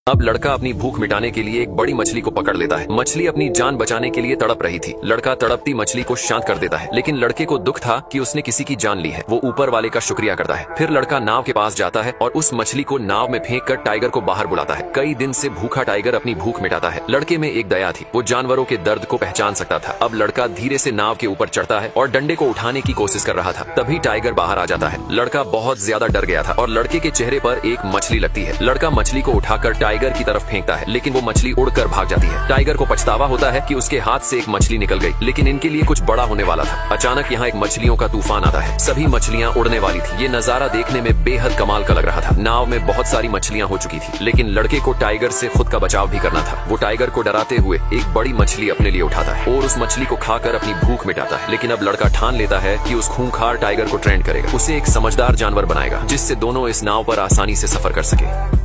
अब लड़का अपनी भूख मिटाने के लिए एक बड़ी मछली को पकड़ लेता है। मछली अपनी जान बचाने के लिए तड़प रही थी। लड़का तड़पती मछली को शांत कर देता है, लेकिन लड़के को दुख था कि उसने किसी की जान ली है। वो ऊपर वाले का शुक्रिया करता है। फिर लड़का नाव के पास जाता है और उस मछली को नाव में फेंक कर टाइगर को बाहर बुलाता है। कई दिन से भूखा टाइगर अपनी भूख मिटाता है। लड़के में एक दया थी, वो जानवरों के दर्द को पहचान सकता था। अब लड़का धीरे से नाव के ऊपर चढ़ता है और डंडे को उठाने की कोशिश कर रहा था। तभी टाइगर बाहर आ जाता है। लड़का बहुत ज्यादा डर गया था और लड़के के चेहरे पर एक मछली लगती है। लड़का मछली को उठाकर टाइगर की तरफ फेंकता है, लेकिन वो मछली उड़कर भाग जाती है। टाइगर को पछतावा होता है कि उसके हाथ से एक मछली निकल गई, लेकिन इनके लिए कुछ बड़ा होने वाला था। अचानक यहाँ एक मछलियों का तूफान आता है। सभी मछलियाँ उड़ने वाली थी। ये नजारा देखने में बेहद कमाल का लग रहा था। नाव में बहुत सारी मछलियाँ हो चुकी थी, लेकिन लड़के को टाइगर से खुद का बचाव भी करना था। वो टाइगर को डराते हुए एक बड़ी मछली अपने लिए उठाता है और उस मछली को खाकर अपनी भूख मिटाता है। लेकिन अब लड़का ठान लेता है कि उस खूंखार टाइगर को ट्रेंड करेगा, उसे एक समझदार जानवर बनाएगा, जिससे दोनों इस नाव पर आसानी से सफर कर सके।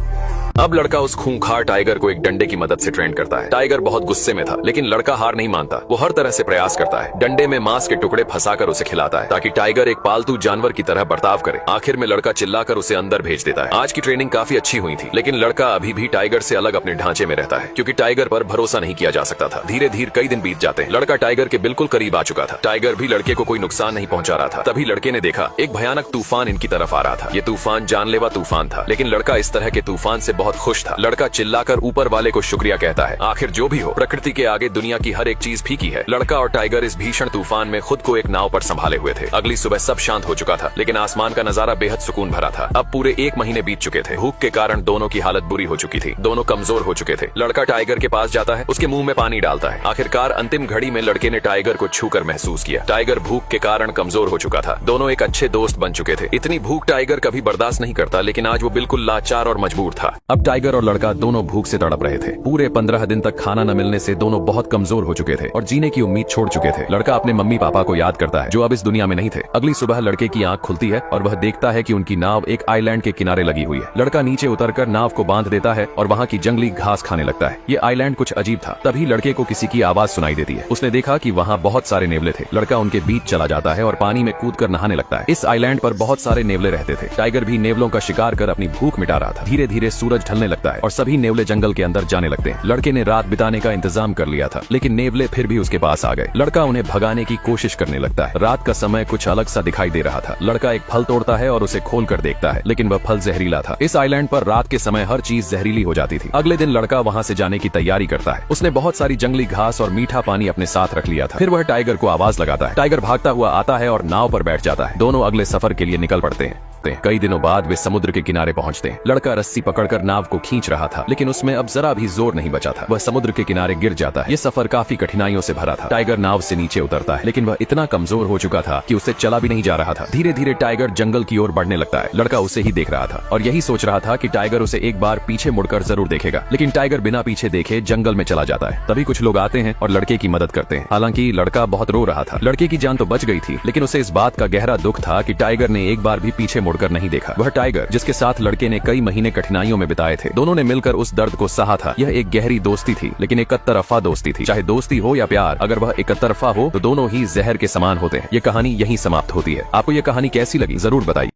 अब लड़का उस खूंखार टाइगर को एक डंडे की मदद से ट्रेन करता है। टाइगर बहुत गुस्से में था, लेकिन लड़का हार नहीं मानता। वो हर तरह से प्रयास करता है। डंडे में मांस के टुकड़े फंसाकर उसे खिलाता है, ताकि टाइगर एक पालतू जानवर की तरह बर्ताव करे। आखिर में लड़का चिल्लाकर उसे अंदर भेज देता है। आज की ट्रेनिंग काफी अच्छी हुई थी, लेकिन लड़का अभी भी टाइगर से अलग अपने ढांचे में रहता है, क्योंकि टाइगर पर भरोसा नहीं किया जा सकता था। धीरे धीरे कई दिन बीत जाते हैं। लड़का टाइगर के बिल्कुल करीब आ चुका था। टाइगर भी लड़के को कोई नुकसान नहीं पहुंचा रहा था। तभी लड़के ने देखा एक भयानक तूफान इनकी तरफ आ रहा था। ये तूफान जानलेवा तूफान था, लेकिन लड़का इस तरह के तूफान से बहुत खुश था। लड़का चिल्लाकर ऊपर वाले को शुक्रिया कहता है। आखिर जो भी हो, प्रकृति के आगे दुनिया की हर एक चीज फीकी है। लड़का और टाइगर इस भीषण तूफान में खुद को एक नाव पर संभाले हुए थे। अगली सुबह सब शांत हो चुका था, लेकिन आसमान का नजारा बेहद सुकून भरा था। अब पूरे 1 महीने बीत चुके थे। भूख के कारण दोनों की हालत बुरी हो चुकी थी। दोनों कमजोर हो चुके थे। लड़का टाइगर के पास जाता है, उसके मुंह में पानी डालता है। आखिरकार अंतिम घड़ी में लड़के ने टाइगर को छूकर महसूस किया। टाइगर भूख के कारण कमजोर हो चुका था। दोनों एक अच्छे दोस्त बन चुके थे। इतनी भूख टाइगर कभी बर्दाश्त नहीं करता, लेकिन आज वो बिल्कुल लाचार और मजबूर था। अब टाइगर और लड़का दोनों भूख से तड़प रहे थे। पूरे 15 दिन तक खाना न मिलने से दोनों बहुत कमजोर हो चुके थे और जीने की उम्मीद छोड़ चुके थे। लड़का अपने मम्मी पापा को याद करता है, जो अब इस दुनिया में नहीं थे। अगली सुबह लड़के की आंख खुलती है और वह देखता है कि उनकी नाव एक आइलैंड के किनारे लगी हुई है। लड़का नीचे उतरकर नाव को बांध देता है और वहाँ की जंगली घास खाने लगता है। ये आइलैंड कुछ अजीब था। तभी लड़के को किसी की आवाज सुनाई देती है। उसने देखा कि वहाँ बहुत सारे नेवले थे। लड़का उनके बीच चला जाता है और पानी में कूदकर नहाने लगता है। इस आइलैंड पर बहुत सारे नेवले रहते थे। टाइगर भी नेवलों का शिकार कर अपनी भूख मिटा रहा था। धीरे धीरे सूरज ढलने लगता है और सभी नेवले जंगल के अंदर जाने लगते हैं। लड़के ने रात बिताने का इंतजाम कर लिया था, लेकिन नेवले फिर भी उसके पास आ गए। लड़का उन्हें भगाने की कोशिश करने लगता है। रात का समय कुछ अलग सा दिखाई दे रहा था। लड़का एक फल तोड़ता है और उसे खोलकर देखता है, लेकिन वह फल जहरीला था। इस आइलैंड पर रात के समय हर चीज जहरीली हो जाती थी। अगले दिन लड़का वहाँ से जाने की तैयारी करता है। उसने बहुत सारी जंगली घास और मीठा पानी अपने साथ रख लिया था। फिर वह टाइगर को आवाज लगाता है। टाइगर भागता हुआ आता है और नाव पर बैठ जाता है। दोनों अगले सफर के लिए निकल पड़ते हैं। कई दिनों बाद वे समुद्र के किनारे पहुंचते हैं। लड़का रस्सी पकड़कर नाव को खींच रहा था, लेकिन उसमें अब जरा भी जोर नहीं बचा था। वह समुद्र के किनारे गिर जाता है। ये सफर काफी कठिनाइयों से भरा था। टाइगर नाव से नीचे उतरता है, लेकिन वह इतना कमजोर हो चुका था कि उसे चला भी नहीं जा रहा था। धीरे धीरे टाइगर जंगल की ओर बढ़ने लगता है। लड़का उसे ही देख रहा था और यही सोच रहा था कि टाइगर उसे एक बार पीछे मुड़कर जरूर देखेगा, लेकिन टाइगर बिना पीछे देखे जंगल में चला जाता है। तभी कुछ लोग आते हैं और लड़के की मदद करते हैं। हालांकि लड़का बहुत रो रहा था। लड़के की जान तो बच गई थी, लेकिन उसे इस बात का गहरा दुख था कि टाइगर ने एक बार भी पीछे मुड़कर नहीं देखा। वह टाइगर जिसके साथ लड़के ने कई महीने कठिनाइयों में बिताए थे। दोनों ने मिलकर उस दर्द को सहा था। यह एक गहरी दोस्ती थी, लेकिन एक तरफा दोस्ती थी। चाहे दोस्ती हो या प्यार, अगर वह एक तरफा हो तो दोनों ही जहर के समान होते हैं। ये कहानी यहीं समाप्त होती है। आपको ये कहानी कैसी लगी जरूर बताइए।